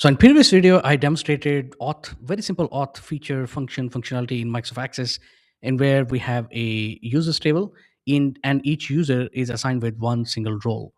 So in previous video, I demonstrated auth, very simple auth feature functionality in Microsoft Access, in where we have a users table and each user is assigned with one single role.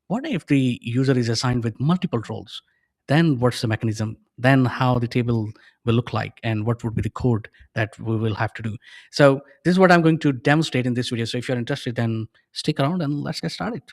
What if the user is assigned with multiple roles? Then what's the mechanism? Then how the table will look like, and what would be the code that we will have to do? So this is what I'm going to demonstrate in this video. So if you're interested, then stick around and let's get started.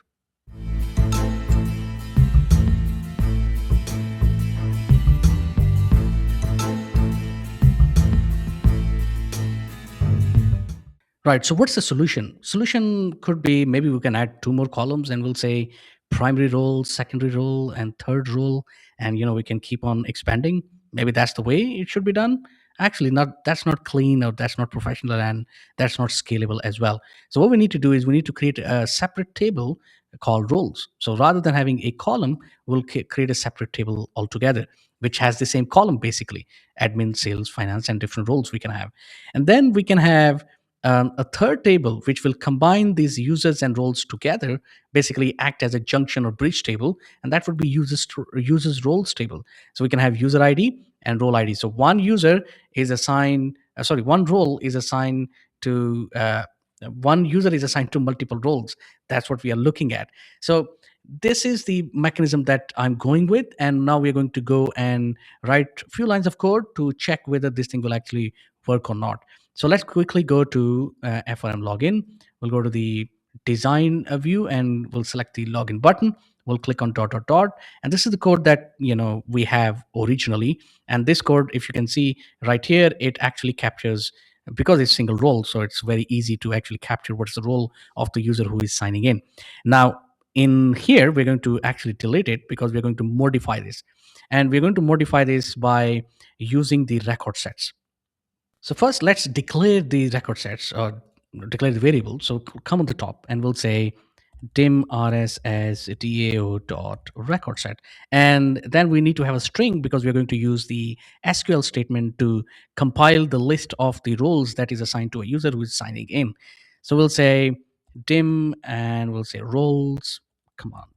Right. So what's the solution? Solution could be maybe we can add two more columns and we'll say primary role, secondary role, and third role. And we can keep on expanding. Maybe that's the way it should be done. Actually, not that's not clean, or that's not professional, and that's not scalable as well. So what we need to do is we need to create a separate table called roles. So rather than having a column, we'll create a separate table altogether, which has the same column basically: admin, sales, finance, and different roles we can have. And then we can have a third table which will combine these users and roles together, basically act as a junction or bridge table, and that would be users roles table. So we can have user ID and role ID. So one user is assigned, one role is assigned to one user is assigned to multiple roles. That's what we are looking at. So this is the mechanism that I'm going with, and now we're going to go and write a few lines of code to check whether this thing will actually work or not. So let's quickly go to FRM login. We'll go to the design view and we'll select the login button. We'll click on dot dot dot, and this is the code that we have originally. And this code, if you can see right here, it actually captures, because it's single role, so it's very easy to actually capture what's the role of the user who is signing in. Now in here, we're going to actually delete it because we're going to modify this, and we're going to modify this by using the record sets. So first, let's declare the record sets, or declare the variable. So come on the top and we'll say dim rs as dao dot record set. And then we need to have a string because we're going to use the SQL statement to compile the list of the roles that is assigned to a user who is signing in. So we'll say dim and we'll say roles, come on,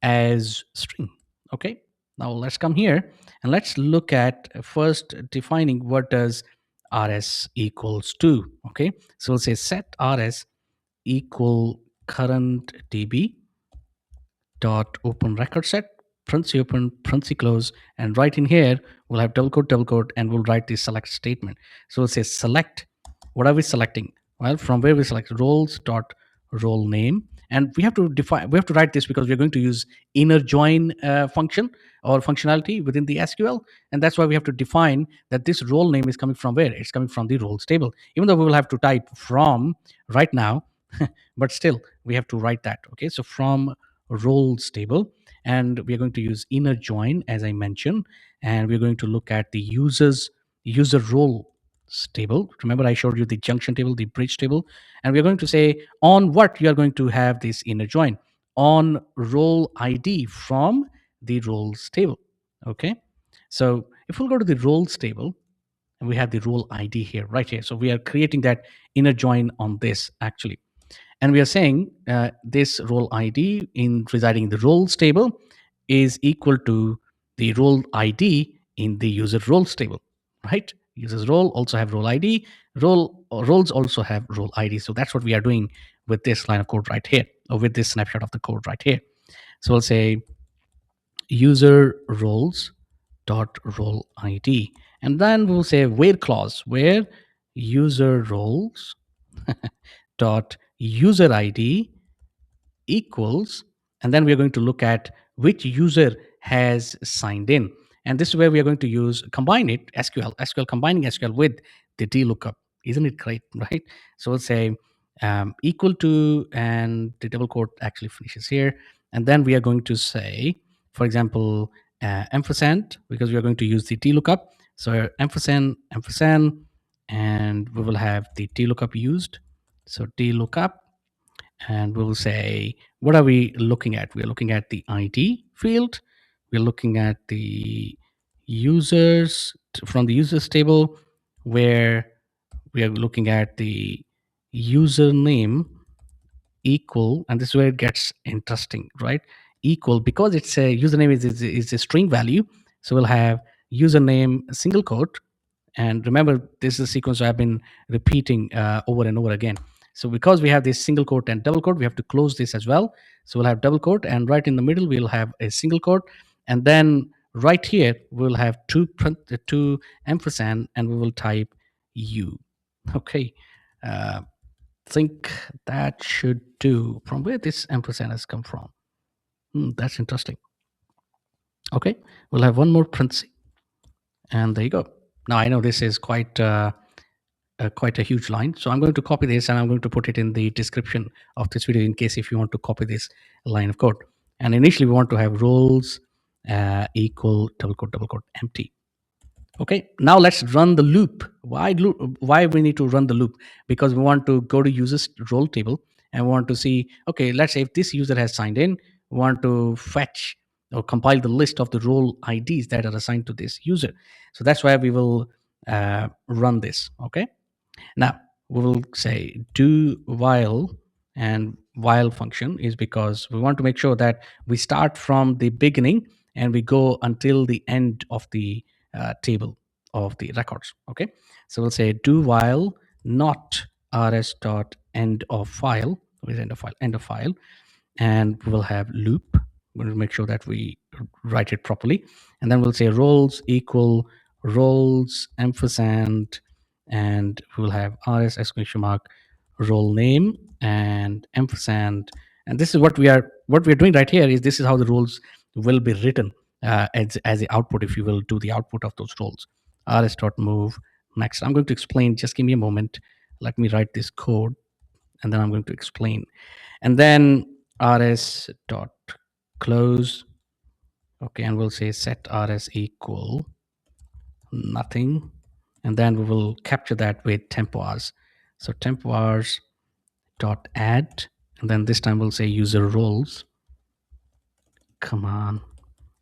as string. Okay. Now let's come here and let's look at first defining what does rs equals to. Okay, so we'll say set rs equal CurrentDb.OpenRecordset, parenthesis open, parenthesis close, and right in here we'll have double quote, and we'll write the select statement. So we'll say select. What are we selecting? Well, from where we select Roles.RoleName, and we have to write this because we're going to use inner join function or functionality within the SQL, and that's why we have to define that this role name is coming from where. It's coming from the roles table, even though we will have to type from right now. But still we have to write that. Okay, so from roles table, and we're going to use inner join as I mentioned, and we're going to look at the user role table. Remember, I showed you the junction table, the bridge table, and we're going to say on what you are going to have this inner join on role ID from the roles table. Okay, so if we'll go to the roles table, and we have the role ID here, right here. So we are creating that inner join on this actually. And we are saying this role ID in residing in the roles table is equal to the role ID in the user roles table, right? Users role also have role ID. Roles also have role ID. So that's what we are doing with this line of code right here, or with this snapshot of the code right here. So we'll say user roles dot role ID, and then we'll say where clause, where user roles dot user ID equals, and then we're going to look at which user has signed in. And this is where we are going to use combine it, SQL combining SQL with the DLookup. Isn't it great, right? So we'll say equal to, and the double quote actually finishes here. And then we are going to say, for example, ampersand, because we are going to use the DLookup. So ampersand, and we will have the DLookup used. So DLookup, and we'll say, what are we looking at? We're looking at the ID field. We're looking at the users from the users table, where we are looking at the username equal, and this is where it gets interesting, right? Equal, because it's a username is a string value. So we'll have username single quote, and remember this is a sequence I've been repeating over and over again. So because we have this single quote and double quote, we have to close this as well. So we'll have double quote, and right in the middle we'll have a single quote, and then right here we'll have two ampersand, and we will type u. Okay, uh, think that should do. From where this ampersand has come from? That's interesting. Okay, we'll have one more parenthesis, and there you go. Now I know this is quite a huge line, so I'm going to copy this and I'm going to put it in the description of this video in case if you want to copy this line of code. And initially we want to have roles equal double quote empty. Okay, now let's run the loop. Why we need to run the loop? Because we want to go to users role table and we want to see, okay, let's say if this user has signed in, we want to fetch or compile the list of the role IDs that are assigned to this user. So that's why we will run this. Okay, now we will say do while, and while function is because we want to make sure that we start from the beginning and we go until the end of the table of the records. Okay, so we'll say do while not rs dot end of file, with end of file, and we will have loop. We're going to make sure that we write it properly, and then we'll say roles equal roles ampersand, and we'll have rs exclamation mark role name and ampersand. And this is what we are doing right here. Is this is how the roles will be written as the output, if you will do the output of those roles. Rs dot move next. I'm going to explain. Just give me a moment. Let me write this code, and then I'm going to explain. And then rs dot close. Okay, and we'll say set rs equal nothing, and then we will capture that with temp vars. So temp vars dot add, and then this time we'll say user roles. Come on,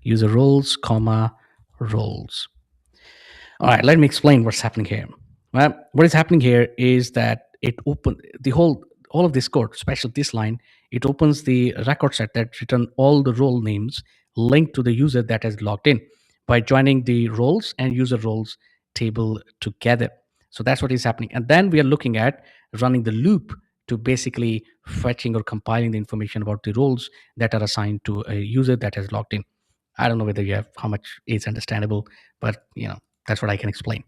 user roles comma roles. All right, let me explain what's happening here. Well, what is happening here is that it open the all of this code, especially this line, it opens the record set that return all the role names linked to the user that has logged in by joining the roles and user roles table together. So that's what is happening. And then we are looking at running the loop to basically fetching or compiling the information about the roles that are assigned to a user that has logged in. I don't know whether you have how much is understandable, but that's what I can explain.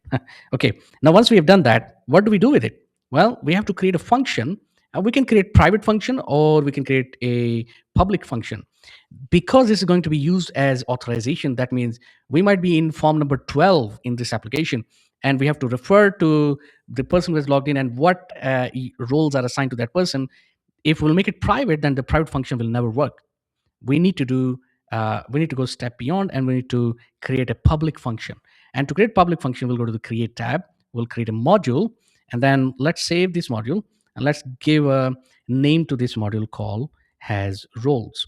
Okay, now once we have done that, what do we do with it? Well, we have to create a function, and we can create private function or we can create a public function. Because this is going to be used as authorization, that means we might be in form number 12 in this application, and we have to refer to the person who has logged in and what roles are assigned to that person. If we'll make it private, then the private function will never work. We need to go a step beyond, and we need to create a public function. And to create public function, we'll go to the create tab, we'll create a module, and then let's save this module, and let's give a name to this module called has roles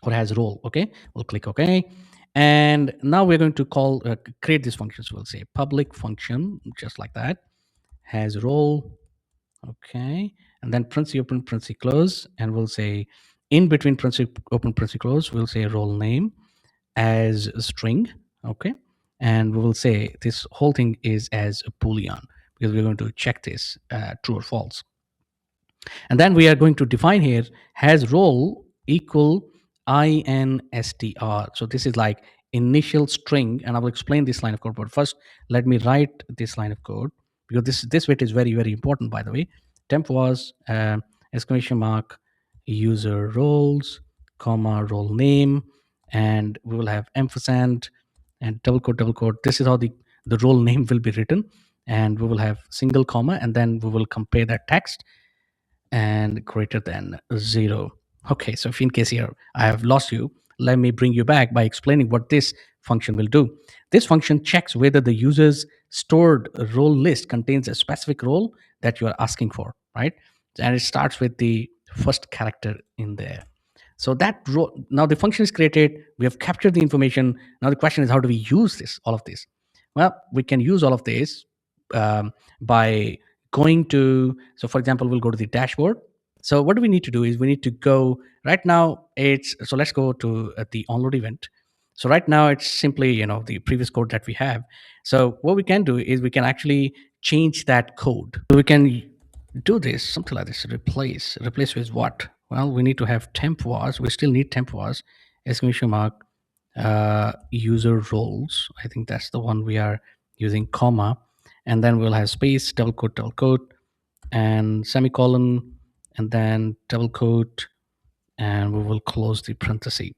or has role. Okay, we'll click OK, and now we're going to call create this function. So we'll say public function, just like that, has role. Okay, and then parenthesis open, parenthesis close, and we'll say in between parenthesis open, parenthesis close, we'll say role name as a string. Okay, and we will say this whole thing is as a boolean because we're going to check this true or false. And then we are going to define here has role equal instr. So this is like initial string, and I will explain this line of code. But first, let me write this line of code because this bit is very, very important, by the way. Temp was exclamation mark user roles comma role name, and we will have ampersand and double quote. This is how the role name will be written, and we will have single comma, and then we will compare that text and greater than 0. Okay, so if in case here I have lost you, let me bring you back by explaining what this function will do. This function checks whether the user's stored role list contains a specific role that you are asking for, right? And it starts with the first character in there. So that role, now the function is created, we have captured the information. Now the question is, how do we use all of this? Well, we can use all of this by going to, so for example, we'll go to the dashboard. So what do we need to do is we need to go right now. So let's go to the onload event, So right now it's simply, the previous code that we have. So what we can do is we can actually change that code. So we can do this, something like this. Replace with what? Well, we need to have temp was. We still need temp was, exclamation mark, user roles. I think that's the one we are using, comma, and then we'll have space, double quote, and semicolon, and then double quote, and we will close the parenthesis.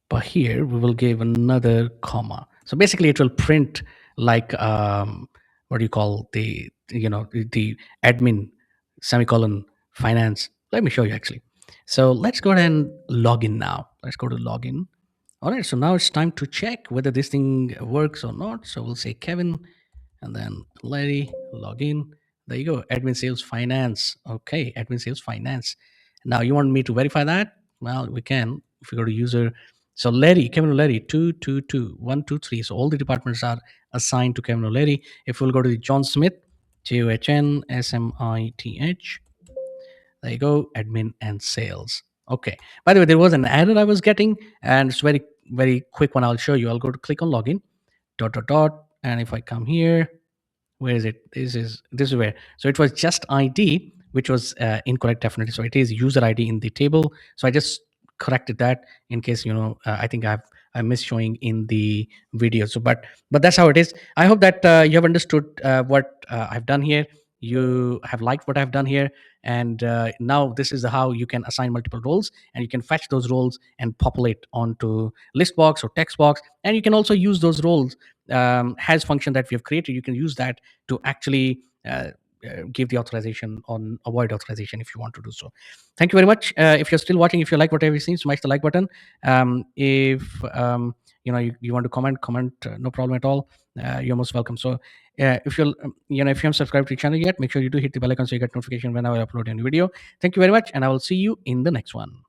But here we will give another comma. So basically it will print like, what do you call the admin semicolon finance. Let me show you actually. So let's go ahead and log in now. Let's go to login. All right, so now it's time to check whether this thing works or not. So we'll say Kevin and then Larry, log in. There you go, admin sales finance. Okay, admin sales finance. Now you want me to verify that? Well, we can. If we go to user, so Larry, Kevin O'Leary, 222 123. So all the departments are assigned to Kevin O'Leary. If we'll go to the John Smith, JOHN SMITH, there you go, admin and sales. Okay. By the way, there was an error I was getting, and it's very, very quick one. I'll show you. I'll go to click on login, dot, dot, dot. And if I come here, where is it? This is where. So it was just ID, which was incorrect, definitely. So it is user ID in the table. So I just corrected that in case, I think I missed showing in the video. So but that's how it is. I hope that you have understood what I've done here. You have liked what I've done here, and now this is how you can assign multiple roles, and you can fetch those roles and populate onto list box or text box, and you can also use those roles has function that we have created. You can use that to actually give the authorization on avoid authorization if you want to do so. Thank you very much. If you're still watching, if you like whatever you've seen, smash the like button. If you want to comment, no problem at all. You're most welcome. So if you're if you haven't subscribed to the channel yet, make sure you do hit the bell icon so you get notification whenever I upload a new video. Thank you very much, and I will see you in the next one.